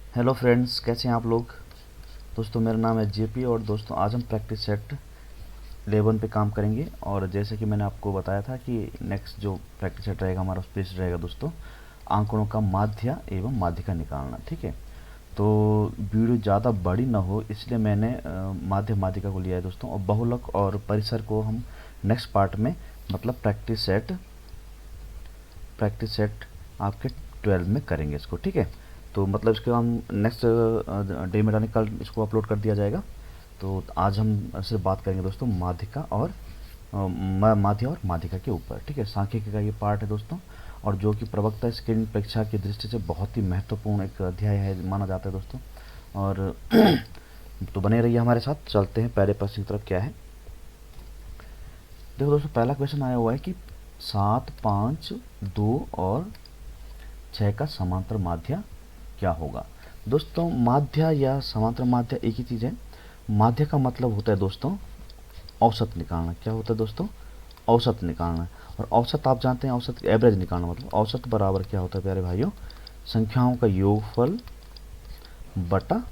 Hello friends, कैसे हैं आप लोग। दोस्तों मेरा नाम है जेपी और दोस्तों आज हम प्रैक्टिस सेट 11 पे काम करेंगे। और जैसे कि मैंने आपको बताया था कि नेक्स्ट जो प्रैक्टिस सेट रहेगा हमारा उस पेज रहेगा दोस्तों आंकड़ों का माध्य एवं माध्यिका निकालना। ठीक है, तो वीडियो ज़्यादा बड़ी ना हो इसलिए मैंने माध्य माध्यिका को लिया है दोस्तों, और बहुलक और परिसर को हम नेक्स्ट पार्ट में मतलब प्रैक्टिस सेट आपके 12 में करेंगे इसको। ठीक है, तो मतलब इसके हम नेक्स्ट डे में डालने कल इसको अपलोड कर दिया जाएगा। तो आज हम सिर्फ बात करेंगे दोस्तों माध्यिका और माध्य और माध्यिका के ऊपर। ठीक है, सांख्यिकी का ये पार्ट है दोस्तों, और जो कि प्रवक्ता स्क्रीन परीक्षा की दृष्टि से बहुत ही महत्वपूर्ण एक अध्याय है माना जाता है दोस्तों। और तो बने रहिए हमारे साथ। चलते हैं पहले प्रश्न की तरफ। क्या है, देखो दोस्तों पहला क्वेश्चन आया हुआ है कि 7, 5, 2 और 6 का समांतर माध्य क्या होगा। दोस्तों माध्य या समांतर माध्य एक ही चीज़ है। माध्य का मतलब होता है दोस्तों औसत निकालना। क्या होता है दोस्तों? औसत निकालना। और औसत आप जानते हैं, औसत एवरेज निकालना। मतलब औसत बराबर क्या होता है प्यारे भाइयों? संख्याओं का योगफल बटा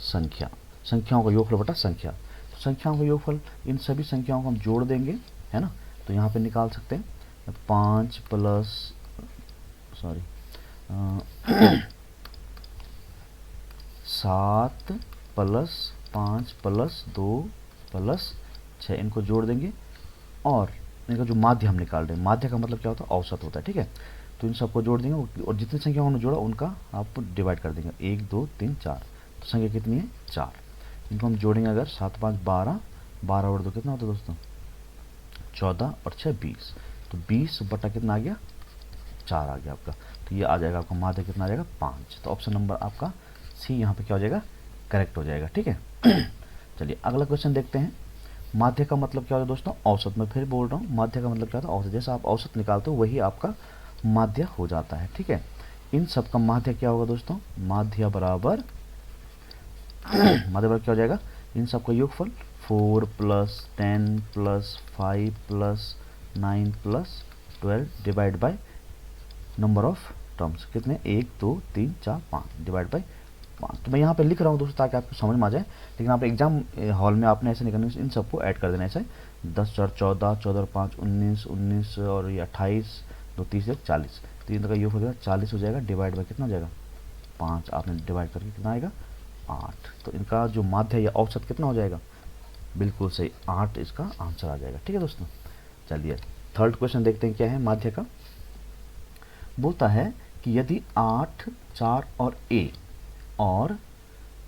संख्या। संख्याओं का योगफल बटा संख्या। तो संख्याओं का योगफल, इन सभी संख्याओं को हम जोड़ देंगे, है ना। तो यहाँ पे निकाल सकते हैं 5 plus sorry 7 plus 5 plus 2 plus 6, इनको जोड़ देंगे और इनका जो माध्य हम निकाल रहे हैं, माध्य का मतलब क्या होता है? औसत होता है। ठीक है, तो इन सबको जोड़ देंगे और जितनी संख्या उन्होंने जोड़ा उनका आप डिवाइड कर देंगे। 1 2 3 4, तो संख्या कितनी है? 4। इनको हम जोड़ेंगे अगर 7 5 12, 12 और 2 कितना होता है दोस्तों? 14 और 6 20। तो 20 बटा कितना आ गया? 4 आ गया आपका। तो ये आ जाएगा आपका माध्य कितना आ जाएगा? 5। तो ऑप्शन नंबर आपका सी यहाँ पे क्या हो जाएगा? करेक्ट हो जाएगा। ठीक है चलिए अगला क्वेश्चन देखते हैं। माध्य का मतलब क्या होता है दोस्तों? औसत। मैं फिर बोल रहा हूँ, माध्य का मतलब क्या होता है? औसत। जैसा आप औसत निकालते हो वही आपका माध्य हो जाता है। ठीक है, इन सब का माध्य क्या होगा दोस्तों? माध्य बराबर माध्य बराबर क्या हो जाएगा? इन सब का योगफल 4 plus 10 plus 5 plus 9 plus 12 divide by number of terms. कितने? 1 2 3 4 5 डिवाइड बाई 5। तो मैं यहाँ पे लिख रहा हूँ दोस्तों ताकि आपको समझ में आ जाए, लेकिन आप एग्जाम हॉल में आपने ऐसे नहीं करना, इन सबको ऐड कर देना। ऐसे 10 4 14, 14 और 5 19, 19 और ये 28, 2 30 1 40। तो इनका योग हो जाएगा 40 हो जाएगा, डिवाइड बाई कितना हो जाएगा? 5। आपने डिवाइड करके कितना आएगा? 8। तो इनका जो माध्य या औसत कितना हो जाएगा? बिल्कुल सही, 8 इसका आंसर आ जाएगा। ठीक है दोस्तों, चलिए थर्ड क्वेश्चन देखते हैं क्या है माध्य का। बोलता है कि यदि 8, 4 और ए और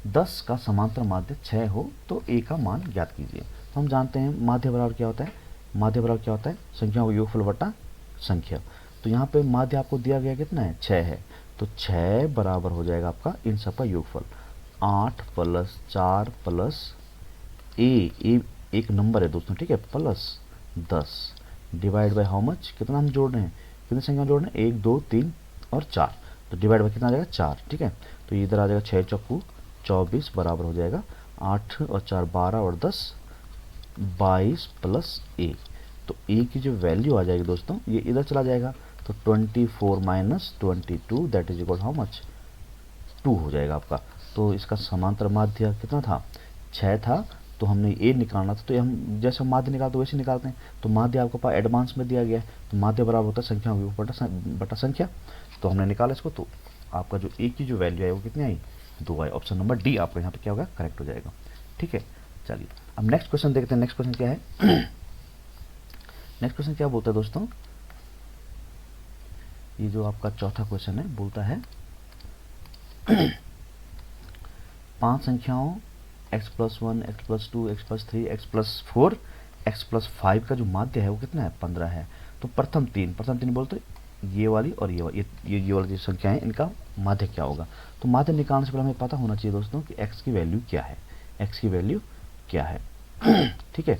10 का समांतर माध्य 6 हो तो ए का मान ज्ञात कीजिए। तो हम जानते हैं माध्य बराबर क्या होता है? माध्य बराबर क्या होता है? संख्याओं का योगफल बटा संख्या। तो यहाँ पे माध्य आपको दिया गया कितना है? 6 है। तो 6 बराबर हो जाएगा आपका इन सब का योगफल 8 प्लस 4 प्लस ए एक नंबर है दोस्तों। ठीक है, plus 10 divide by how much? कितना हम जोड़ रहे हैं? कितनी संख्या जोड़ रहे हैं? 1 2 3 और 4। तो डिवाइड बाय कितना आ जाएगा? 4। ठीक है, तो इधर आ जाएगा 6 चौकू 24 बराबर हो जाएगा 8 और 4 12 और 10 22 प्लस ए। तो ए की जो वैल्यू आ जाएगी दोस्तों ये इधर चला जाएगा, तो 24 minus 22 that is equal how much? 2 हो जाएगा आपका। तो इसका समांतर माध्य कितना था? 6 था। तो हमने ए निकालना था, तो हम जैसे माध्य निकालते वैसे निकालते हैं। तो माध्य आपको पास एडवांस में दिया गया है, तो माध्य बराबर होता है संख्या बटा संख्या। तो हमने निकाला इसको, तो आपका जो ए की जो वैल्यू है वो कितनी आई? 2 आई। ऑप्शन नंबर डी आपका यहाँ पे क्या होगा? करेक्ट हो जाएगा। ठीक है, चलिए अब नेक्स्ट क्वेश्चन देखते हैं। नेक्स्ट क्वेश्चन क्या है? नेक्स्ट क्वेश्चन क्या बोलता है दोस्तों? ये जो आपका चौथा क्वेश्चन है बोलता है 5 संख्याओं x plus 1, x plus 2, x plus 3, x plus 4, x plus 5 का जो माध्य है वो कितना है? 15 है। तो प्रथम तीन बोलते ये वाली और ये वाली जो संख्या है इनका माध्य क्या होगा? तो माध्य निकालने से पहले हमें पता होना चाहिए दोस्तों कि x की वैल्यू क्या है। x की वैल्यू क्या है? ठीक है,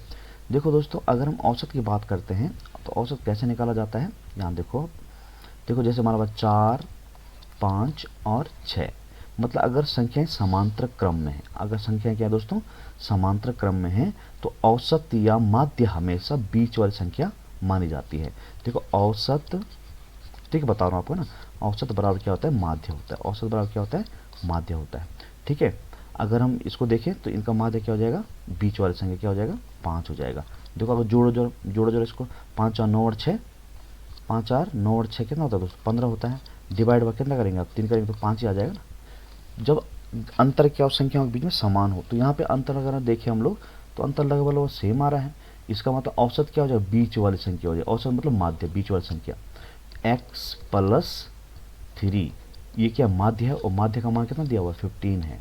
देखो दोस्तों अगर हम औसत की बात करते हैं तो औसत कैसे निकाला जाता है? यहाँ देखो, देखो जैसे हमारे पास 4 5 और 6, मतलब अगर संख्याएं समांतर क्रम में है, अगर संख्याएं क्या है दोस्तों? समांतर क्रम में है, तो औसत या माध्य हमेशा बीच वाली संख्या मानी जाती है। देखो औसत, ठीक बता रहा हूँ आपको ना, औसत बराबर क्या होता है, माध्य होता है। औसत बराबर क्या होता है, माध्य होता है। ठीक है, अगर हम इसको देखें तो इनका माध्य क्या हो जाएगा, बीच वाली संख्या क्या हो जाएगा, 5 हो जाएगा। देखो अगर जोड़ो इसको, 5 4 9 और 6, 5 4 9 और 6 कितना होता है दोस्तों, 15 होता है। डिवाइड बाय कितना करेंगे आप, 3 करेंगे तो 5 ही आ जाएगा ना। जब अंतर क्या हो, संख्याओं के बीच में समान हो, तो यहाँ पे अंतर अगर देखें हम लोग तो अंतर लगभग सेम आ रहा है। इसका मतलब औसत क्या हो जाएगा, बीच वाली संख्या हो जाएगी। औसत मतलब माध्य, बीच वाली संख्या। x प्लस 3 ये क्या माध्य है, और माध्य का मान कितना दिया हुआ है, 15 है।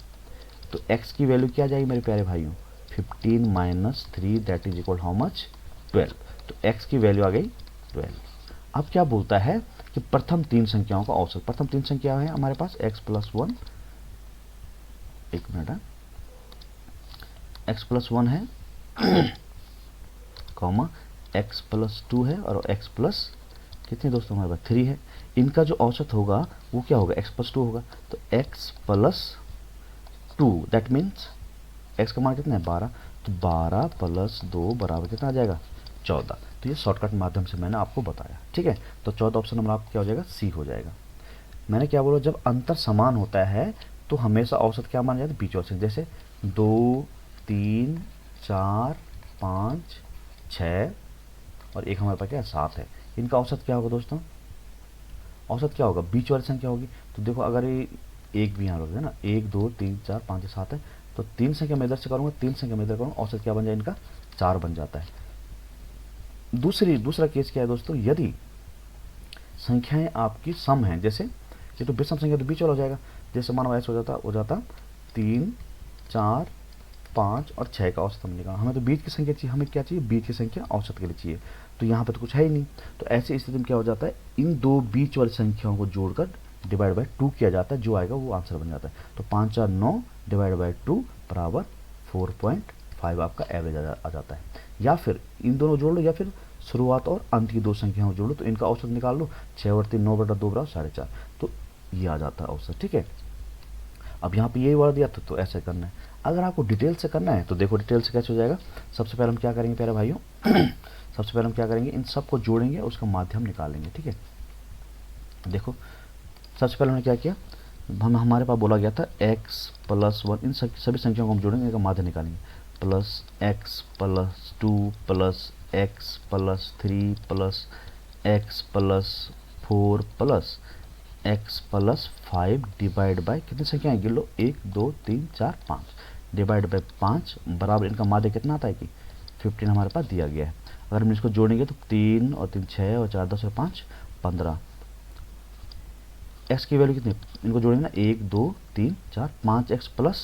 तो x की वैल्यू क्या आ जाएगी मेरे प्यारे भाइयों, 15 minus 3 that is equal how much, 12। तो x की वैल्यू आ गई 12। अब क्या बोलता है कि प्रथम 3 संख्याओं का औसत। प्रथम 3 संख्या है हमारे पास x प्लस 1, एक मिनट है, x प्लस 1 है कॉमा x प्लस 2 है, और x प्लस कितने दोस्तों हमारे पास 3 है। इनका जो औसत होगा वो क्या होगा, x प्लस 2 होगा। तो x plus 2 that means x का मान कितना है, 12। तो 12 प्लस 2 बराबर कितना आ जाएगा, 14। तो ये शॉर्टकट माध्यम से मैंने आपको बताया। ठीक है, तो 14 ऑप्शन नंबर आपका क्या हो जाएगा, सी हो जाएगा। मैंने क्या बोला, जब अंतर समान होता है तो हमेशा औसत क्या माना जाता है, बीच औसत। जैसे 2 3 4 5 6 और एक हमारे पास क्या है, 7 है। इनका औसत क्या होगा दोस्तों, औसत क्या होगा, बीच वाली संख्या होगी। तो देखो अगर ये एक भी यहाँ है ना, 1 2 3 4 5 7 है, तो 3 संख्या मैं इधर से करूँगा, 3 संख्या मैं इधर करूँगा, औसत क्या बन जाए इनका, 4 बन जाता है। दूसरा केस क्या है दोस्तों, यदि संख्याएं आपकी सम हैं, जैसे ये तो विषम संख्या तो बीच वाला हो जाएगा। जैसे मानो ऐसा हो जाता 3 4 5 और 6 का औसत हम निकालना, हमें तो बीच की संख्या चाहिए, हमें क्या चाहिए, बीच की संख्या औसत के लिए चाहिए। तो यहाँ पे तो कुछ है ही नहीं। तो ऐसी स्थिति में क्या हो जाता है, इन दो बीच वाली संख्याओं को जोड़कर डिवाइड बाय 2 किया जाता है, जो आएगा वो आंसर बन जाता है। तो 5 4 9 डिवाइड बाय 2 बराबर 4.5 आपका एवरेज आ जाता है। या फिर इन दोनों जोड़ लो, या फिर शुरुआत और अंत की दो संख्याओं जोड़ लो, तो इनका औसत निकाल लो। 6 और 3 9 बटा 2 बराबर 4.5। तो ये आ जाता है औसत। ठीक है, अब यहाँ पे यही वर्ड दिया था, तो ऐसे करना है। अगर आपको डिटेल से करना है तो देखो डिटेल से कैसे हो जाएगा। सबसे पहले हम क्या करेंगे प्यारे भाइयों सबसे पहले हम क्या करेंगे, इन सबको जोड़ेंगे, उसका माध्यम निकालेंगे। ठीक है, देखो सबसे पहले हमने क्या किया, हमारे पास बोला गया था x प्लस 1, इन सभी संख्याओं को हम जोड़ेंगे, इनका माध्य निकालेंगे। Plus x plus 2 plus x plus 3 plus x plus 4 plus x plus 5 divide by कितनी संख्या गिन लो, 1 2 3 4 5 डिवाइड बाय 5 बराबर इनका माध्य कितना आता है कि 15 हमारे पास दिया गया है। अगर हम इसको जोड़ेंगे तो 3 और 3 6 और 4 10 और 5 15। x की वैल्यू कितनी, इनको जोड़ेंगे ना, 1 2 3 4 5x प्लस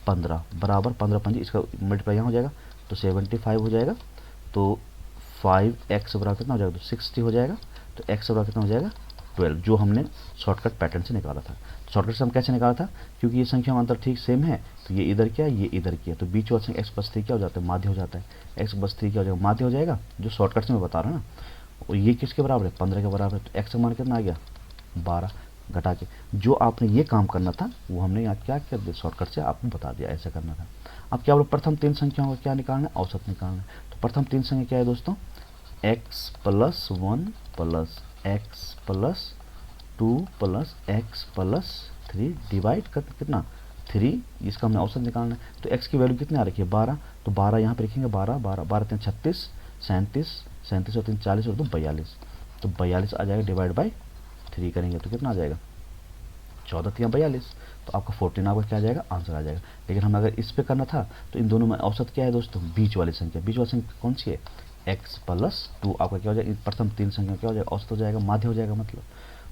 15 बराबर 15 5 इसका मल्टीप्लाई यहाँ हो जाएगा तो 75 हो जाएगा। तो 5x बराबर कितना हो जाएगा, तो 60 हो जाएगा। तो x बराबर कितना हो जाएगा, 12, जो हमने शॉर्टकट पैटर्न से निकाला था। शॉर्टकट से हम कैसे निकाला था, क्योंकि ये संख्या में अंतर ठीक सेम है, तो ये इधर क्या है, ये इधर क्या है, तो बीच वाला संख्या x प्लस 3 क्या हो जाता है, माध्य हो जाता है। x प्लस 3 क्या हो जाएगा, माध्य हो जाएगा, जो शॉर्टकट से मैं बता रहा हूँ ना। और ये किसके बराबर है, 15 के बराबर है। तो x का मान कितना आ गया, 12 घटा के। जो आपने ये काम करना था वो हमने यहाँ क्या कर दिया, शॉर्टकट से आपने बता दिया ऐसा करना था। अब क्या बोलो, प्रथम 3 संख्याओं का क्या निकालना है, औसत निकालना है। तो प्रथम 3 संख्या क्या है दोस्तों, x plus 1 plus x plus 2 plus x plus 3 divide कर कितना 3, इसका हमने औसत निकालना है। तो x की वैल्यू कितनी आ रखी है, 12। तो 12 यहाँ पे लिखेंगे, 12 12 12 3 36 37 37 और 3 40 और 2 42। तो 42 आ जाएगा, डिवाइड बाई 3 करेंगे तो कितना आ जाएगा, 14 3 42। तो आपका 14 आपका क्या आ जाएगा, आंसर आ जाएगा। लेकिन हमें अगर इस पे करना था तो इन दोनों में औसत क्या है दोस्तों, बीच वाली संख्या। बीच वाली संख्या कौन सी है, x प्लस 2 आपका क्या हो जाएगा, प्रथम 3 संख्या क्या हो जाएगा, औसत हो जाएगा, माध्य हो जाएगा मतलब।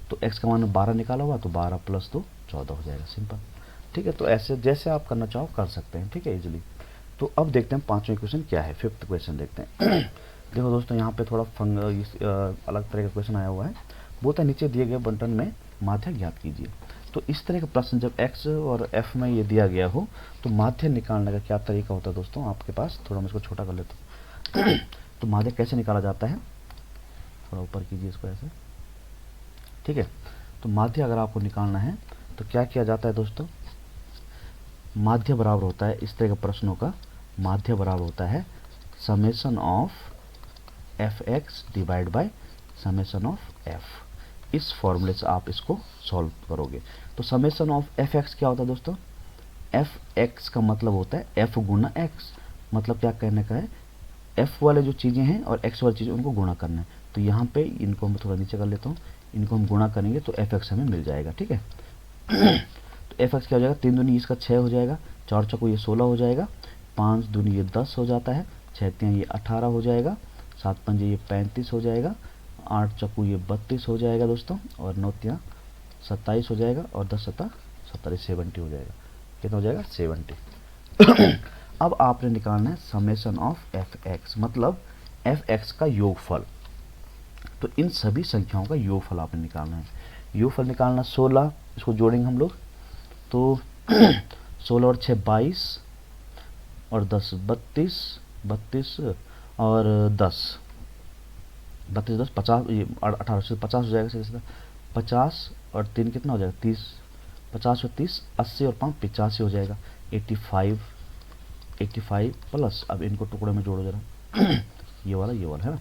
तो x का मान 12 निकाला हुआ, तो 12 प्लस 2 14 हो जाएगा, सिंपल। ठीक है, तो ऐसे जैसे आप करना चाहो कर सकते हैं। ठीक है, इजिली। तो अब देखते हैं पांचवें क्वेश्चन क्या है, फिफ्थ क्वेश्चन देखते हैं देखो दोस्तों, यहाँ पे थोड़ा अलग तरह का क्वेश्चन आया हुआ है। बोलता है नीचे दिए गए बंटन में माध्य ज्ञात कीजिए। तो इस तरह का प्रश्न जब x और f में ये दिया गया हो तो माध्य निकालने का क्या तरीका होता है दोस्तों आपके पास। थोड़ा मैं इसको छोटा कर लेता हूँ तो माध्य कैसे निकाला जाता है, थोड़ा ऊपर कीजिए इसको ऐसे। ठीक है, तो माध्य अगर आपको निकालना है तो क्या किया जाता है दोस्तों, माध्य बराबर होता है, इस तरह के प्रश्नों का माध्य बराबर होता है summation of F x divide by summation of F. इस फॉर्मूले से आप इसको सॉल्व करोगे। तो समेशन ऑफ एफ एक्स क्या होता है दोस्तों, एफ एक्स का मतलब होता है एफ गुना एक्स, मतलब क्या कहने का है, एफ वाले जो चीज़ें हैं और एक्स वाली चीज़ें उनको गुणा करना है। तो यहाँ पे इनको मैं थोड़ा नीचे कर लेता हूँ, इनको हम गुणा करेंगे तो एफ एक्स हमें मिल जाएगा, ठीक है। तो एफ एक्स क्या हो जाएगा, 3 दूनी इसका 6 हो जाएगा, 4 चौको ये 16 हो जाएगा, 5 दूनी ये 10 हो जाता है, 6 तियां ये 18 हो जाएगा, 7 पंजे ये 35 हो जाएगा, 8 चक्कू ये 32 हो जाएगा दोस्तों, और 9 तियां 27 हो जाएगा, और 10 सत्ता 70 70 हो जाएगा। कितना हो जाएगा 70। अब आपने निकालना है समेशन ऑफ एफ एक्स, मतलब एफ एक्स का योगफल। तो इन सभी संख्याओं का योगफल आपने निकालना है। योगफल निकालना 16, इसको जोड़ेंगे हम लोग, तो 16 और 6 22, और 10 32, 32 और 10 32 10 50, ये 18 से 50 हो जाएगा, सीधा 50 और 3 कितना हो जाएगा 30, 50 और 30 80 और 5 85 हो जाएगा, 85 प्लस, अब इनको टुकड़े में जोड़ो जरा, ये वाला है ना,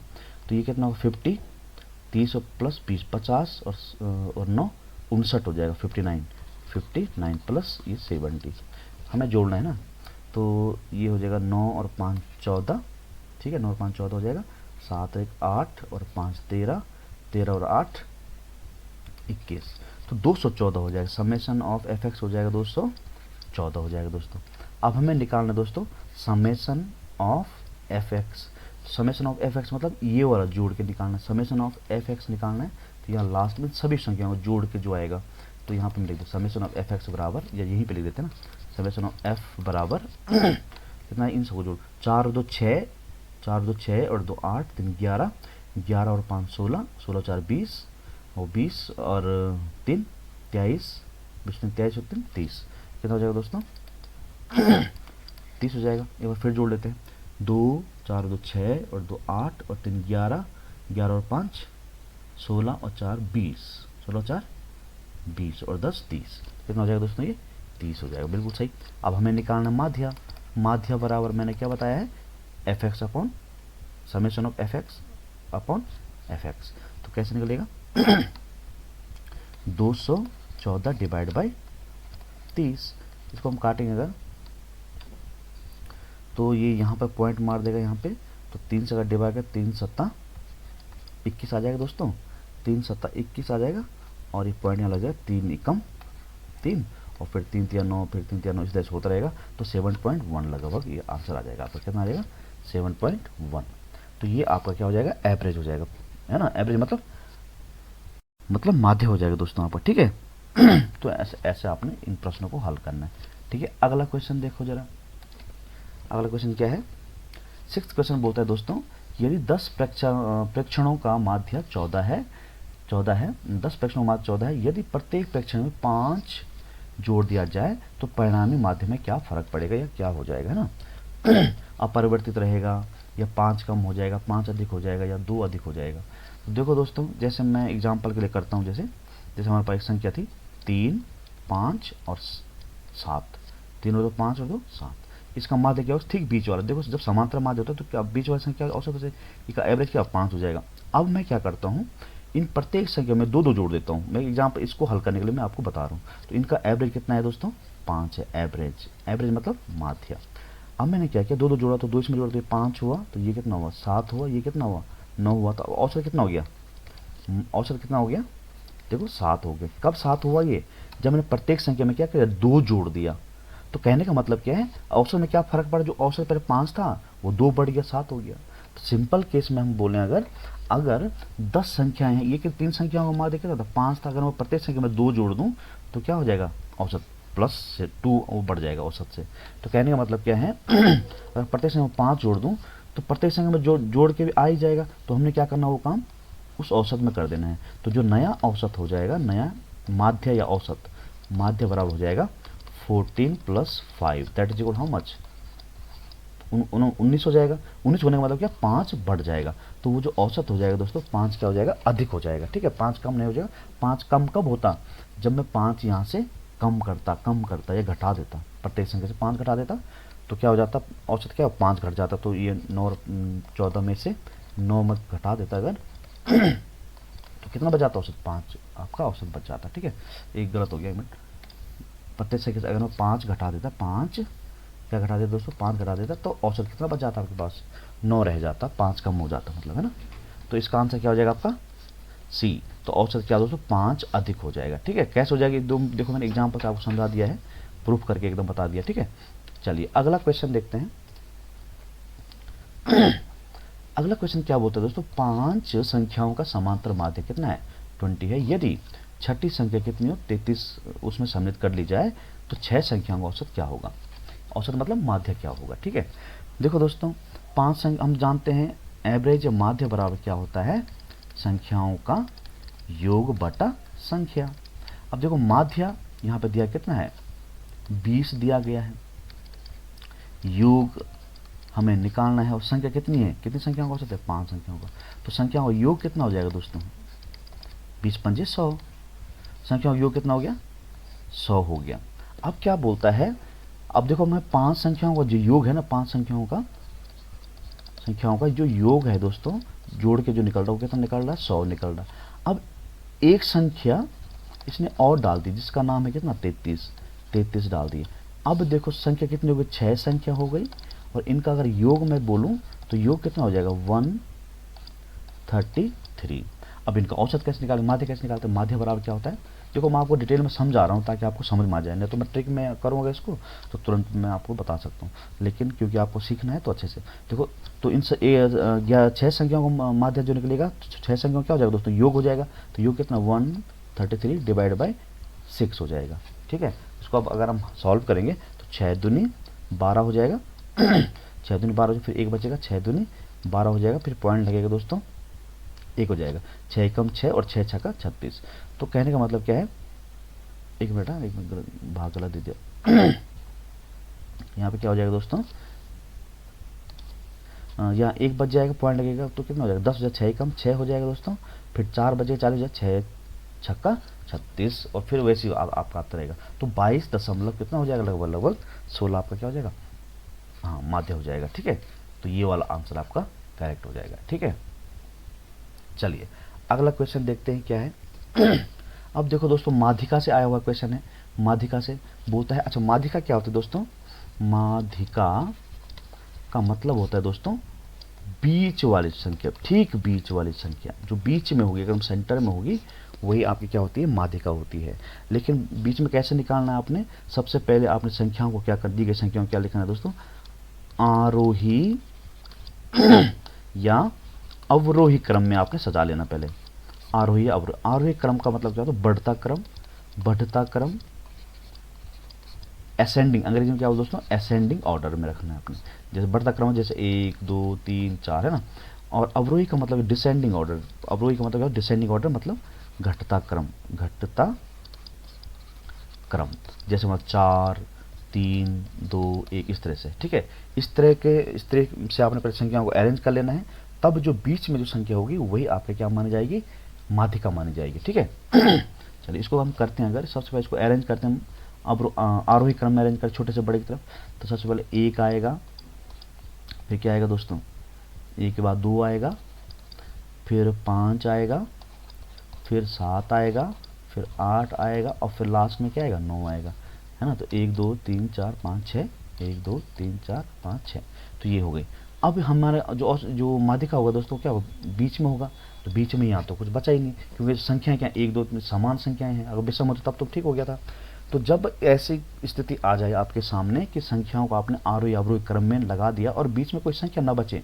तो ये कितना होगा 50, 30 और प्लस 20 50 और 9 59 हो जाएगा, 59 प्लस ये 70 हमें जोड़ना है ना। तो ये हो जाएगा 9 और 5 14, ठीक है, 9 और 5 14 हो जाएगा, 7 और 1 8 और 5 13, 13 और 8 21, तो 214 हो जाएगा। समेशन ऑफ एफ एक्स हो जाएगा 214 हो जाएगा दोस्तों। अब हमें निकालना है दोस्तों summation of F x. Summation of F x मतलब ये वाला जोड़ के निकालना है, समेशन ऑफ एफ एक्स निकालना है। तो यहाँ लास्ट में सभी संख्याओं को जोड़ के जो आएगा, तो यहाँ पे हम लिख दें समेशन ऑफ एफ एक्स बराबर, या यहीं पे लिख देते हैं ना, समेशन ऑफ एफ बराबर कितना है, इन सबको जोड़, 4 और 2 6, 4 2 6 और 2 8, 3 11, 11 और 5 16, 16 4 20, और 20 और 3 23, 23 और 3 30, कितना हो जाएगा दोस्तों 30 हो जाएगा। एक बार फिर जोड़ लेते हैं, 2 4 2 6 और 2 8 और 3 11, 11 और 5 16 और 4 20, 16 4 20 और 10 30, कितना हो जाएगा दोस्तों ये 30 हो जाएगा, बिल्कुल सही। अब हमें निकालना माध्य। माध्य बराबर मैंने क्या बताया है, F x upon summation of F x upon F x. तो कैसे निकलेगा 214 डिवाइड बाई 30, इसको हम काटेंगे अगर तो ये यहाँ पर पॉइंट मार देगा यहाँ पे, तो 3 से अगर डिवाइड कर 3 सत्ता 21 आ जाएगा दोस्तों, 3 सत्ता 21 आ जाएगा, और ये पॉइंट यहाँ लग जाएगा 3 एकम 3, और फिर 3 तिया 9, फिर 3 तिया 9, इस तरह से होता रहेगा। तो 7.1 लगभग ये आंसर आ जाएगा आपका, कितना आ जाएगा 7.1। तो ये आपका क्या हो जाएगा एवरेज हो जाएगा, है ना, एवरेज मतलब माध्य हो जाएगा दोस्तों आपका, ठीक है। तो ऐसे आपने इन प्रश्नों को हल करना है, ठीक है। अगला क्वेश्चन देखो जरा, अगला क्वेश्चन क्या है, 6th क्वेश्चन बोलता है दोस्तों, यदि 10 प्रेक्षणों का माध्य 14 है, 10 प्रेक्षणों का माध्य 14 है, यदि प्रत्येक प्रेक्षण में 5 जोड़ दिया जाए तो परिणामी माध्य में क्या फर्क पड़ेगा या क्या हो जाएगा, है ना। अपरिवर्तित रहेगा, या 5 कम हो जाएगा, 5 अधिक हो जाएगा, या 2 अधिक हो जाएगा। तो देखो दोस्तों, जैसे मैं एग्जांपल के लिए करता हूँ, जैसे हमारे पास एक संख्या थी 3 5 और 7, 3 और 2 5 और 2 7, इसका माध्य क्या होगा, ठीक बीच वाला। देखो जब समांतर माध्य होता है तो क्या बीच वाली संख्या औसत से इसका एवरेज क्या 5 हो जाएगा। अब मैं क्या करता हूँ, इन प्रत्येक संख्या में 2 2 जोड़ देता हूँ। मैं एग्जाम्पल इसको हल करने के लिए मैं आपको बता रहा हूँ। तो इनका एवरेज कितना है दोस्तों 5 है, एवरेज मतलब माध्य। अब मैंने क्या किया, 2 2 जोड़ा, तो 2 इसमें जोड़ा तो 5 हुआ, तो ये कितना हुआ 7 हुआ, ये कितना हुआ 9 हुआ, तो औसत कितना हो गया, औसत कितना हो गया, देखो 7 हो गया। कब 7 हुआ, ये जब मैंने प्रत्येक संख्या में क्या किया 2 जोड़ दिया। तो कहने का मतलब क्या है, औसत में क्या फर्क पड़ा, जो औसत पहले 5 था वो 2 बढ़ गया 7 हो गया। तो सिंपल केस में हम बोलें, अगर 10 संख्याएं हैं, ये कि 3 संख्याओं का माध्य क्या था 5 था, अगर मैं प्रत्येक संख्या में 2 जोड़ दूं तो क्या हो जाएगा औसत प्लस से 2 वो बढ़ जाएगा औसत से। तो कहने का मतलब क्या है, अगर प्रत्येक संख्या में 5 जोड़ दूं तो प्रत्येक संख्या में जोड़ के भी आ ही जाएगा। तो हमने क्या करना, वो काम उस औसत में कर देना है। तो जो नया औसत हो जाएगा, नया माध्य या औसत, माध्य बराबर हो जाएगा 14 + 5, that is equal how much 19 हो जाएगा। 19 होने का मतलब क्या 5 बढ़ जाएगा। तो वो जो औसत हो जाएगा दोस्तों 5 क्या हो जाएगा अधिक हो जाएगा, ठीक है। 5 कम नहीं हो जाएगा। 5 कम कब होता, जब मैं 5 यहाँ से कम करता या घटा देता, प्रत्येक संख्या से 5 घटा देता, तो क्या हो जाता, औसत क्या 5 घट जाता। तो ये 9 और 14 में से 9 मत घटा देता अगर तो कितना बच जाता है औसत, 5 आपका औसत बच जाता है। ठीक है, एक गलत हो गया, एक मिनट, प्रत्येक से अगर मैं 5 घटा देता, 5 क्या घटा देता दोस्तों, 5 घटा देता तो औसत कितना बच जाता आपके पास, 9 रह जाता, 5 कम हो जाता मतलब, है ना। तो इसका आंसर क्या हो जाएगा आपका सी। तो औसत क्या दोस्तों 5 अधिक हो जाएगा। ठीक है, कैसे हो जाएगा एकदम, देखो मैंने एग्जाम्पल से आपको समझा दिया है, प्रूफ करके एकदम बता दिया। ठीक है, चलिए अगला क्वेश्चन देखते हैं। अगला क्वेश्चन क्या बोलता है दोस्तों, 5 संख्याओं का समांतर माध्य कितना है, 20 है। यदि छठी संख्या कितनी हो, 33 उसमें सम्मिलित कर ली जाए तो 6 संख्याओं का औसत क्या होगा, औसत मतलब माध्य क्या होगा। ठीक है, देखो दोस्तों 5 संख्या हम जानते हैं, एवरेज माध्य बराबर क्या होता है, संख्याओं का योग बटा संख्या। अब देखो माध्य यहाँ पे दिया कितना है, 20 दिया गया है, योग हमें निकालना है और संख्या कितनी है, कितनी संख्याओं का औसत है, 5 संख्याओं का। तो संख्याओं का योग कितना हो जाएगा दोस्तों, 20 पंजे 100, संख्याओं का योग कितना हो गया, 100 हो गया। अब क्या बोलता है, अब देखो मैं 5 संख्याओं का जो योग है ना, 5 संख्याओं का जो योग है दोस्तों, जोड़ के जो निकल रहा है वो कितना निकल रहा है, 100 निकल रहा है। अब एक संख्या इसने और डाल दी जिसका नाम है कितना, 33 डाल दिए। अब देखो संख्या कितनी हो गई, 6 संख्या हो गई, और इनका अगर योग मैं बोलूं तो योग कितना हो जाएगा, 133। अब इनका औसत कैसे निकालें, माध्य कैसे निकालते हैं, माध्य बराबर क्या होता है, देखो मैं आपको डिटेल में समझा रहा हूँ ताकि आपको समझ में आ जाए, नहीं तो मैं ट्रिक में करूँगा इसको तो तुरंत मैं आपको बता सकता हूँ, लेकिन क्योंकि आपको सीखना है तो अच्छे से देखो। तो इन 6 संख्याओं का माध्य जो निकलेगा, 6 संख्याओं क्या हो जाएगा दोस्तों, योग हो जाएगा। तो योग कितना, 133 डिवाइड बाई 6 हो जाएगा। ठीक है, इसको अब अगर हम सॉल्व करेंगे तो 6 दूनी 12 हो जाएगा, 6 दूनी 12 हो जाएगा, फिर 1 बचेगा, 6 दूनी 12 हो जाएगा, फिर पॉइंट लगेगा दोस्तों 1 हो जाएगा, 6 एकम 6 और 6 छक्का 36। तो कहने का मतलब क्या है, एक मिनट, एक मिनट भाग गलत दे दिया, यहाँ पे क्या हो जाएगा दोस्तों, यहाँ 1 बच जाएगा, पॉइंट लगेगा तो कितना हो जाएगा, 10 हो जाएगा, 6 एकम 6 हो जाएगा दोस्तों, फिर 4 बजे 40 हो जाएगा, 6 छक्का 36, और फिर वैसे ही आपका आता रहेगा। तो 22 दशमलव कितना हो जाएगा, लगभग 16 आपका क्या हो जाएगा, हाँ माध्य हो जाएगा। ठीक है, तो ये वाला आंसर आपका करेक्ट हो जाएगा। ठीक है, चलिए अगला क्वेश्चन देखते हैं क्या है। अब देखो दोस्तों माध्यिका से आया हुआ क्वेश्चन है, माध्यिका से बोलता है, अच्छा माध्यिका क्या होती है दोस्तों, माध्यिका का मतलब होता है दोस्तों बीच वाली संख्या, ठीक बीच वाली संख्या, जो बीच में होगी, अगर सेंटर में होगी वही आपकी क्या होती है, माध्यिका होती है। लेकिन बीच में कैसे निकालना है आपने, सबसे पहले आपने संख्याओं को क्या कर, दी गई संख्याओं को क्या लिखना है दोस्तों, आरोही या अवरोही क्रम में आपने सजा लेना। पहले आरोही अवरोही, आरोही क्रम का मतलब क्या होता है, बढ़ता क्रम, बढ़ता क्रम, असेंडिंग, अंग्रेजी में क्या बोलते दोस्तों, असेंडिंग ऑर्डर में रखना है आपने। जैसे बढ़ता क्रम जैसे 1 2 3 4 है ना, और अवरोही का मतलब डिसेंडिंग ऑर्डर, अवरोही का मतलब क्या, डिसेंडिंग ऑर्डर मतलब घटता क्रम, घटता क्रम, जैसे मतलब 4 3 2 1 इस तरह से। ठीक है, इस तरह से आपने पहले संख्याओं को अरेंज कर लेना है, तब जो बीच में जो संख्या होगी वही आपके क्या मानी जाएगी, माध्यिका मानी जाएगी। ठीक है, चलिए इसको हम करते हैं, अगर सबसे पहले इसको अरेंज करते हैं, अब आरोही क्रम में अरेंज कर छोटे से बड़े की तरफ। तो सबसे पहले 1 आएगा, फिर क्या आएगा दोस्तों, 1 के बाद 2 आएगा, फिर 5 आएगा, फिर 7 आएगा, फिर 8 आएगा, और फिर लास्ट में क्या आएगा, 9 आएगा, है ना। तो 1 2 3 4 5 6, 1 2 3 4 5 6, तो ये हो गई। अब हमारा जो माध्यिका होगा दोस्तों क्या होगा, बीच में होगा, तो बीच में यहाँ तो कुछ बचा ही नहीं, क्योंकि संख्याएं क्या 1 2 समान संख्याएं हैं, अगर विषम होती तब तो ठीक हो गया था। तो जब ऐसी स्थिति आ जाए आपके सामने कि संख्याओं को आपने आरोही अवरोही क्रम में लगा दिया और बीच में कोई संख्या न बचे,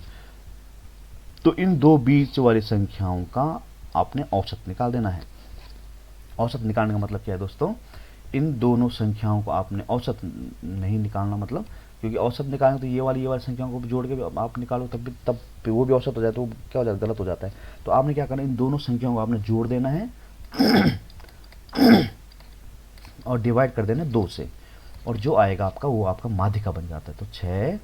तो इन दो बीच वाली संख्याओं का आपने औसत निकाल देना है। औसत निकालने का मतलब क्या है दोस्तों, इन दोनों संख्याओं को आपने औसत नहीं निकालना, मतलब क्योंकि औसत निकालेंगे तो ये वाली संख्याओं को भी जोड़ के भी आप निकालो, तब वो भी औसत हो जाए तो क्या हो जाता है, गलत हो जाता है। तो आपने क्या करना है, इन दोनों संख्याओं को आपने जोड़ देना है और डिवाइड कर देना 2 से, और जो आएगा आपका वो आपका माध्यिका बन जाता है। तो 6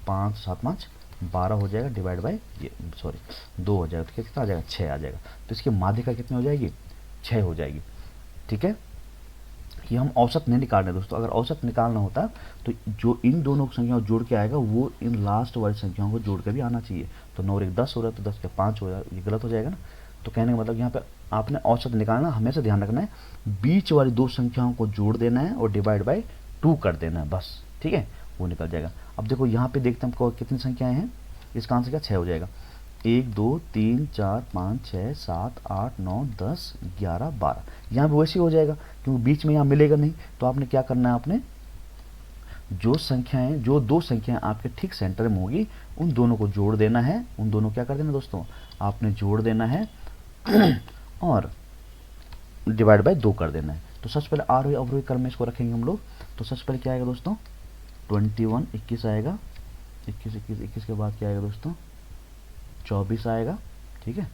5 7 5 12 हो जाएगा, डिवाइड बाई ये 2 हो जाएगा, तो कितना आ जाएगा, 6 आ जाएगा। तो इसकी माध्यिका कितनी हो जाएगी, 6 हो जाएगी। ठीक है, ये हम औसत नहीं निकाल रहे दोस्तों, अगर औसत निकालना होता तो जो इन दोनों संख्याओं जोड़ के आएगा वो इन लास्ट वाली संख्याओं को जोड़ के भी आना चाहिए। तो 9 और 1 10 हो रहा है, तो 10 के 5 हो जाएगा, ये गलत हो जाएगा ना। तो कहने का मतलब यहाँ पे आपने औसत निकालना, हमेशा ध्यान रखना है बीच वाली दो संख्याओं को जोड़ देना है और डिवाइड बाय 2 कर देना है बस, ठीक है, वो निकल जाएगा। अब देखो यहाँ पे देखते हैं हमको कितनी संख्याएं हैं, इसका आंसर क्या 6 हो जाएगा। 1 2 3 4 5 6 7 8 9 10 11 12, यहाँ भी वैसे ही हो जाएगा क्योंकि बीच में यहाँ मिलेगा नहीं। तो आपने क्या करना है, आपने जो दो संख्याएं आपके ठीक सेंटर में होगी उन दोनों को जोड़ देना है, उन दोनों क्या कर देना दोस्तों, आपने जोड़ देना है और डिवाइड बाय 2 कर देना है। तो सबसे पहले आरोही अवरोही क्रम में इसको रखेंगे हम लोग। तो सबसे पहले क्या आएगा दोस्तों 21 21 आएगा, 21 21 21 के बाद क्या आएगा दोस्तों 24 आएगा, ठीक है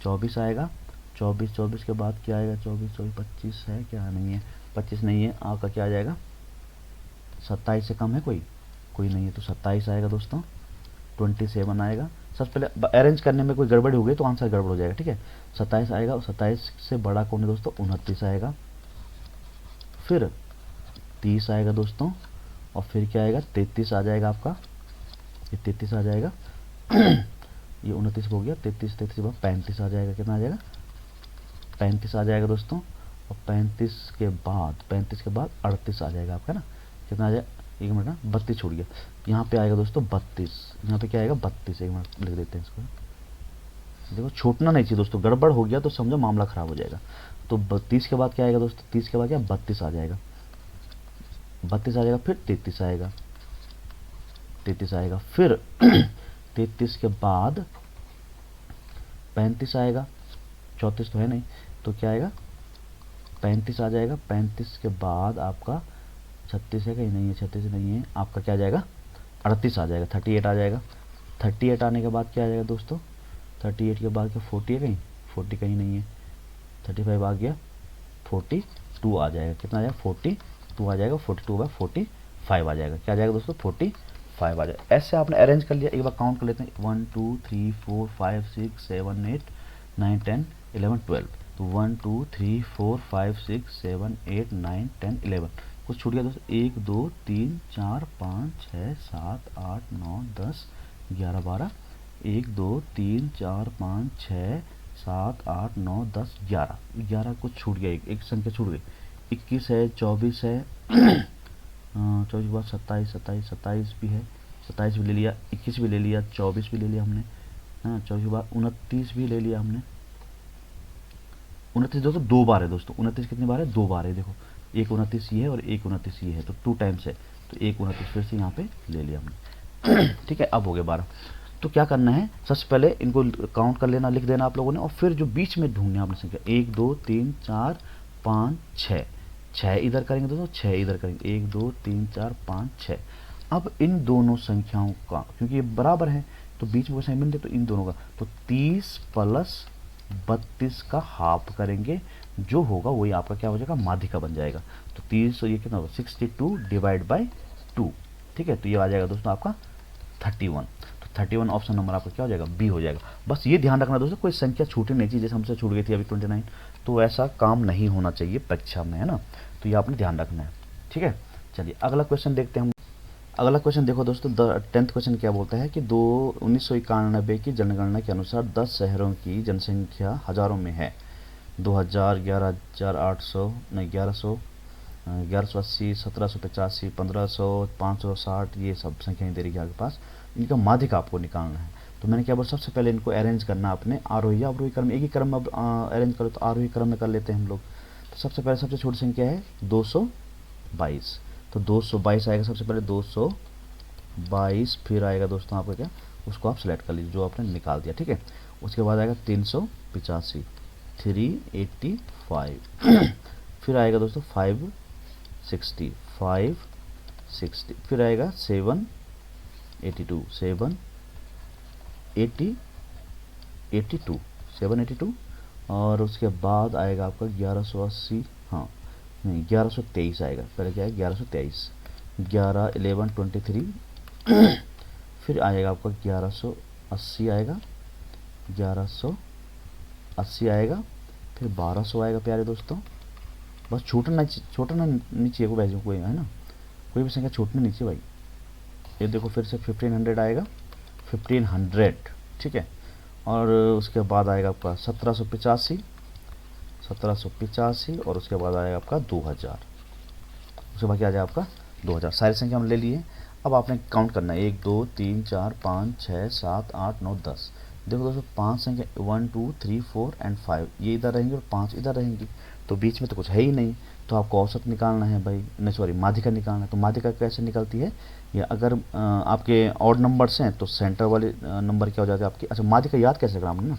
24 आएगा, 24 24 के बाद क्या आएगा 24 24 25 है क्या, नहीं है 25 नहीं है, आपका क्या आ जाएगा 27 से कम है कोई नहीं है, तो 27 आएगा दोस्तों। 27 आएगा, सबसे पहले अरेंज करने में कोई गड़बड़ी हो गई तो आंसर गड़बड़ हो जाएगा, ठीक है 27 आएगा, और 27 से बड़ा कौन है दोस्तों 29 आएगा, फिर 30 आएगा दोस्तों, और फिर क्या आएगा 33 आ जाएगा आपका, ये 33 आ जाएगा ये 29 हो गया, 33 33 के बाद 35 आ जाएगा, कितना आ जाएगा 35 आ जाएगा दोस्तों, और 35 के बाद 38 आ जाएगा आपका ना, कितना आ जाएगा एक मिनट ना 32 छूट गया, यहाँ पे आएगा दोस्तों 32, यहाँ पे क्या आएगा 32, एक मिनट लिख देते हैं इसको, देखो छूटना नहीं चाहिए दोस्तों, गड़बड़ हो गया तो समझो मामला खराब हो जाएगा। तो 32 के बाद क्या आएगा दोस्तों, 30 के बाद क्या 32 आ जाएगा, 32 आ जाएगा, फिर 33 आएगा, 33 आएगा, फिर 33 के बाद 35 आएगा, 34 तो है नहीं, तो क्या आएगा 35 आ जाएगा, 35 के बाद आपका 36 है, कहीं नहीं है 36 नहीं है, आपका क्या आ जाएगा 38 आ जाएगा, 38 आ जाएगा, 38 आने के बाद क्या आ जाएगा दोस्तों 38 के बाद क्या 40 है, कहीं 40 कहीं नहीं है, 35 आ गया, 42 आ जाएगा, कितना आ जाएगा 42 आ जाएगा, 42 बाय 45 आ जाएगा, क्या आ जाएगा दोस्तों 45 आ जाएगा। ऐसे आपने अरेंज कर लिया, एक बार काउंट कर लेते हैं 1 2 3 4 5 6 7 8 9 10 11 12, तो 1 2 3 4 5 6 7 8 9 10 11, कुछ छूट गया दोस्तों 1 2 3 4 5 6 7 8 9 10 11 12, 1 2 3 4 5 6 7 8 9 10 11 11, कुछ छूट गया, एक संख्या छूट गई, 21 है, 24 है 24 के बाद 27 27 27 भी है, 27 भी ले लिया, 21 भी ले लिया, 24 भी ले लिया हमने, हाँ 24 के बाद 29 भी ले लिया हमने, 29 दोस्तों 2 बार है दोस्तों, 29 कितनी बार है 2 बार है, देखो एक 29 ये है और एक 29 ये है, तो 2 टाइम्स है, तो एक 29 फिर से यहाँ पे ले लिया हमने ठीक है, अब हो गया 12। तो क्या करना है, सबसे पहले इनको काउंट कर लेना, लिख देना आप लोगों ने, और फिर जो बीच में ढूंढनी है आपने संख्या 1 2 3 4 5 6, 6 इधर करेंगे दोस्तों, 6 इधर करेंगे, 1 2 3 4 5 6। अब इन दोनों संख्याओं का, क्योंकि ये बराबर है तो बीच में कोई मिल दे, तो इन दोनों का तो 30 प्लस 32 का हाफ करेंगे, जो होगा वही आपका क्या हो जाएगा माध्यिका बन जाएगा। तो 30 ये कितना होगा 62 डिवाइड बाई 2, ठीक है, तो ये आ जाएगा दोस्तों आपका 31, तो 31 ऑप्शन नंबर आपका क्या हो जाएगा बी हो जाएगा। बस ये ध्यान रखना दोस्तों, कोई संख्या छूटनी नहीं चाहिए, जैसे हमसे छूट गई थी अभी 29, तो ऐसा काम नहीं होना चाहिए परीक्षा में, है ना, तो ये आपने ध्यान रखना है, ठीक है। चलिए अगला क्वेश्चन देखते हैं हम। अगला क्वेश्चन देखो दोस्तों, 10th क्वेश्चन क्या बोलता है कि 1991 की जनगणना के अनुसार 10 शहरों की जनसंख्या हजारों में है, 2000 11,800 नहीं 1100 1180 1785 1500 560, ये सब संख्याएं दे रही है आपके पास, इनका माध्यिका आपको निकालना है। तो मैंने क्या बोला सबसे पहले इनको अरेंज करना अपने आरोही अवरोही क्रम, एक ही क्रम में अरेंज करो, तो आरोही क्रम में कर लेते हैं हम लोग। तो सबसे पहले सबसे छोटी संख्या है 222, तो 222 आएगा सबसे पहले 222, फिर आएगा दोस्तों आपका क्या, उसको आप सेलेक्ट कर लीजिए जो आपने निकाल दिया, ठीक है। उसके बाद आएगा 385 385 फिर आएगा दोस्तों 560 560, फिर आएगा 782 782 और उसके बाद आएगा आपका 1180, हाँ नहीं 1123 आएगा, पहले क्या है 1123 11 11 23 फिर आएगा आपका 1180 आएगा, 1180 आएगा, फिर 1200 आएगा प्यारे दोस्तों, बस छूटना नीचे को वैसे कोई है ना, कोई भी संख्या छूटनी नीचे भाई। ये देखो फिर से 1500 आएगा, 1500, ठीक है, और उसके बाद आएगा आपका 1785 और उसके बाद आएगा आपका 2000, उसके बाद क्या आ जाएगा आपका 2000। सारी संख्या हम ले लिए। अब आपने काउंट करना है 1 2 3 4 5 6 7 8 9 10। देखो दोस्तों 5 संख्या 1 2 3 4 एंड 5 ये इधर रहेंगे और 5 इधर रहेंगी, तो बीच में तो कुछ है ही नहीं, तो आपको औसत निकालना है भाई, नहीं सॉरी माध्यिका निकालना है। तो माध्यिका कैसे निकलती है, या अगर आपके ऑड नंबर्स हैं तो सेंटर वाले नंबर क्या हो जाएगा आपकी। अच्छा माध्यिका याद कैसे रखना आपने ना,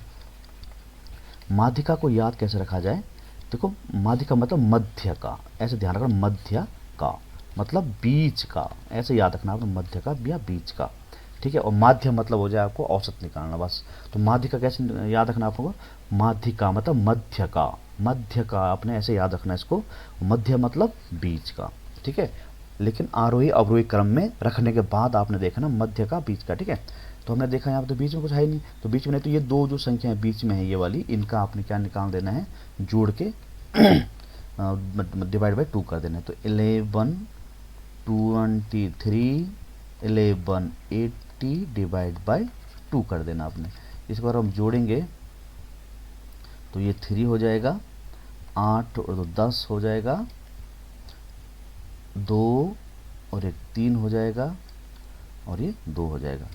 माध्यिका को याद कैसे रखा जाए, देखो माध्यिका मतलब मध्य का, ऐसे ध्यान रखना, मध्य का मतलब बीच का, ऐसे याद रखना आपने, मध्य का या बीच का, ठीक है। और माध्य मतलब हो जाए आपको औसत निकालना बस। तो माध्यिका कैसे याद रखना आपको, माध्यिका मतलब मध्य का, मध्य का आपने ऐसे याद रखना इसको, मध्य मतलब बीच का, ठीक है। लेकिन आरोही अवरोही क्रम में रखने के बाद आपने देखना मध्य का बीच का, ठीक है। तो हमने देखा यहाँ पे तो बीच में कुछ है ही नहीं, तो बीच में नहीं, तो ये दो जो संख्या है बीच में है ये वाली, इनका आपने क्या निकाल देना है, जोड़ के डिवाइड बाई 2 कर देना है। तो 11 23 1180 डिवाइड बाई 2 कर देना आपने। इस बार हम जोड़ेंगे तो ये 3 हो जाएगा, 8 और 2 10 हो जाएगा, 2 और 1 3 हो जाएगा, और ये 2 हो जाएगा,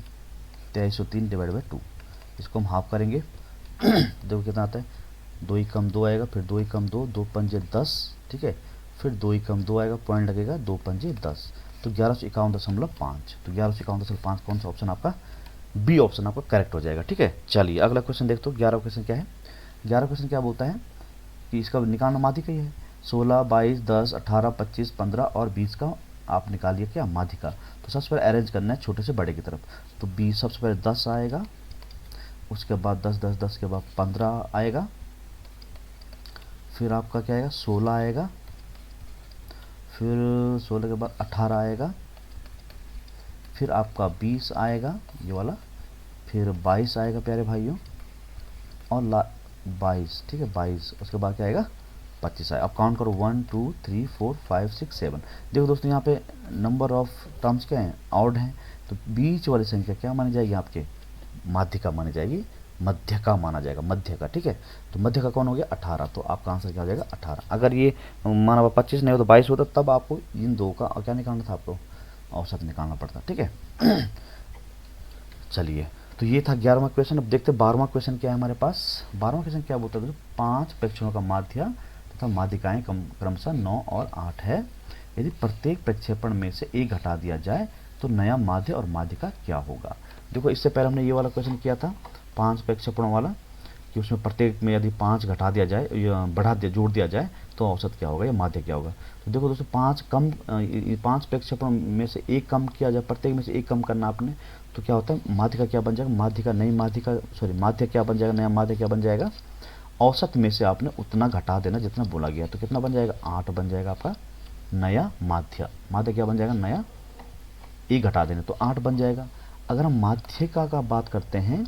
2303 डिवाइड बाई 2। इसको हम हाफ करेंगे देखो कितना आता है, 2 ही कम 2 आएगा, फिर 2 ही कम 2, 2 पंजे 10, ठीक है, फिर 2 ही कम 2 आएगा, पॉइंट लगेगा, 2 पंजे 10, तो 1151.5। तो 1151.5 कौन सा ऑप्शन आपका, बी ऑप्शन आपका करेक्ट हो जाएगा, ठीक है। चलिए अगला क्वेश्चन देखते हो, 11 क्वेश्चन क्या है। 11 क्वेश्चन क्या बोलता है कि इसका निकालना माध्यिका ही है, 16 22 10 18 25 15 और 20 का आप निकालिए क्या माध्यिका। तो सबसे पहले अरेंज करना है छोटे से बड़े की तरफ, तो 20 सबसे पहले 10 आएगा, उसके बाद 10 10 10 के बाद 15 आएगा, फिर आपका क्या आएगा 16 आएगा, फिर 16 के बाद 18 आएगा, फिर आपका 20 आएगा ये वाला, फिर 22 आएगा प्यारे भाइयों, और 22, ठीक है 22, उसके बाद क्या आएगा 25 आएगा। अब काउंट करो 1 2 3 4 5 6 7। देखो दोस्तों यहाँ पे नंबर ऑफ टर्म्स क्या हैं, ऑड हैं, तो बीच वाली संख्या क्या मानी जाएगी आपके, माध्यिका मानी जाएगी, मध्य का माना जाएगा, मध्य का, ठीक है। तो मध्य का कौन हो गया 18, तो आपका आंसर क्या हो जाएगा 18। अगर ये माना 25 नहीं हो तो 22 होता, तब आपको इन दो का क्या निकालना था, आपको औसत निकालना पड़ता, ठीक है। चलिए तो ये था 11वां क्वेश्चन। अब देखते हैं 12वां क्वेश्चन क्या है हमारे पास। 12वां क्वेश्चन क्या बोलता है, 5 प्रेक्षणों का माध्य तथा माध्यिकाएं क्रमशः 9 और 8 है, यदि प्रत्येक प्रक्षेपण में से एक घटा दिया जाए तो नया माध्य और माध्यिका क्या होगा। देखो इससे पहले हमने ये वाला क्वेश्चन किया था 5 प्रक्षेपणों वाला, कि उसमें प्रत्येक में यदि 5 घटा दिया जाए या बढ़ा दिया जोड़ दिया जाए तो औसत क्या होगा या माध्य क्या होगा। तो देखो दोस्तों 5 प्रक्षेपण में से एक कम किया जाए, प्रत्येक में से एक कम करना आपने, तो क्या होता है माध्यिका क्या बन जाएगा, माध्यिका नई माध्यिका सॉरी माध्य क्या बन जाएगा, नया माध्य क्या बन जाएगा, औसत में से आपने उतना घटा देना जितना बोला गया। तो कितना बन जाएगा 8 बन जाएगा आपका नया माध्य। माध्य क्या बन जाएगा नया, एक घटा देना तो 8 बन जाएगा। अगर हम माध्यिका का बात करते हैं,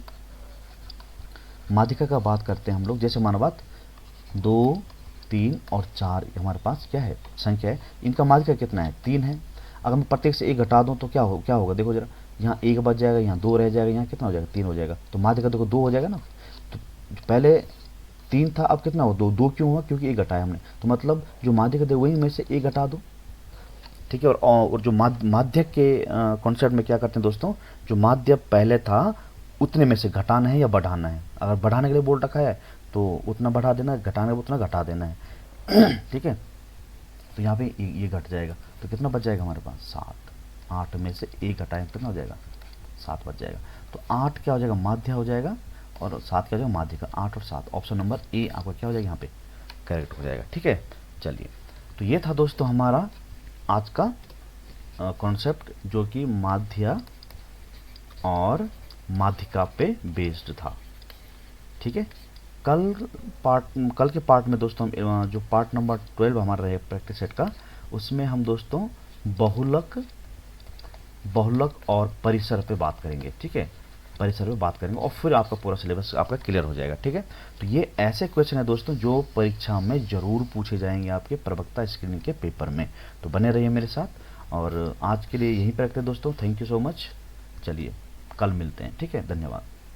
माध्यिका का बात करते हैं हम लोग, जैसे माना बात 2 3 और 4 हमारे पास क्या है संख्या है, इनका माध्यिका कितना है 3 है। अगर मैं प्रत्येक से एक घटा दूं तो क्या होगा देखो जरा, यहाँ 1 बच जाएगा, यहाँ 2 रह जाएगा, यहाँ कितना हो जाएगा 3 हो जाएगा, तो माध्यिका देखो 2 हो जाएगा ना। तो पहले 3 था, अब कितना हो 2 क्यों हुआ, क्योंकि 1 घटाया हमने, तो मतलब जो माध्यिका थे वही में से 1 घटा दो, ठीक है। और जो माध्य के कॉन्सेप्ट में क्या करते हैं दोस्तों, जो माध्य पहले था उतने में से घटाना है या बढ़ाना है, अगर बढ़ाने के लिए बोल रखा है तो उतना बढ़ा देना है, घटाने उतना घटा देना है ठीक है। तो यहाँ पे ये घट जाएगा, तो कितना बच जाएगा हमारे पास 7, 8 में से 1 घटाएं कितना हो जाएगा 7 बच जाएगा। तो 8 क्या हो जाएगा माध्य हो जाएगा, और 7 क्या हो जाएगा माध्यिका। 8 और 7 ऑप्शन नंबर ए आपका क्या हो जाएगा यहाँ पे करेक्ट हो जाएगा, ठीक है। चलिए तो ये था दोस्तों हमारा आज का कॉन्सेप्ट, जो कि माध्य और माध्यिका पे बेस्ड था, ठीक है। कल के पार्ट में दोस्तों हम जो पार्ट नंबर 12 हमारा रहे प्रैक्टिस सेट का, उसमें हम दोस्तों बहुलक और परिसर पे बात करेंगे, ठीक है। परिसर पे बात करेंगे और फिर आपका पूरा सिलेबस आपका क्लियर हो जाएगा, ठीक है। तो ये ऐसे क्वेश्चन है दोस्तों जो परीक्षा में जरूर पूछे जाएंगे आपके प्रवक्ता स्क्रीनिंग के पेपर में, तो बने रहिए मेरे साथ। और आज के लिए यहीं पर रखते हैं दोस्तों, थैंक यू सो मच। चलिए कल मिलते हैं, ठीक है, धन्यवाद।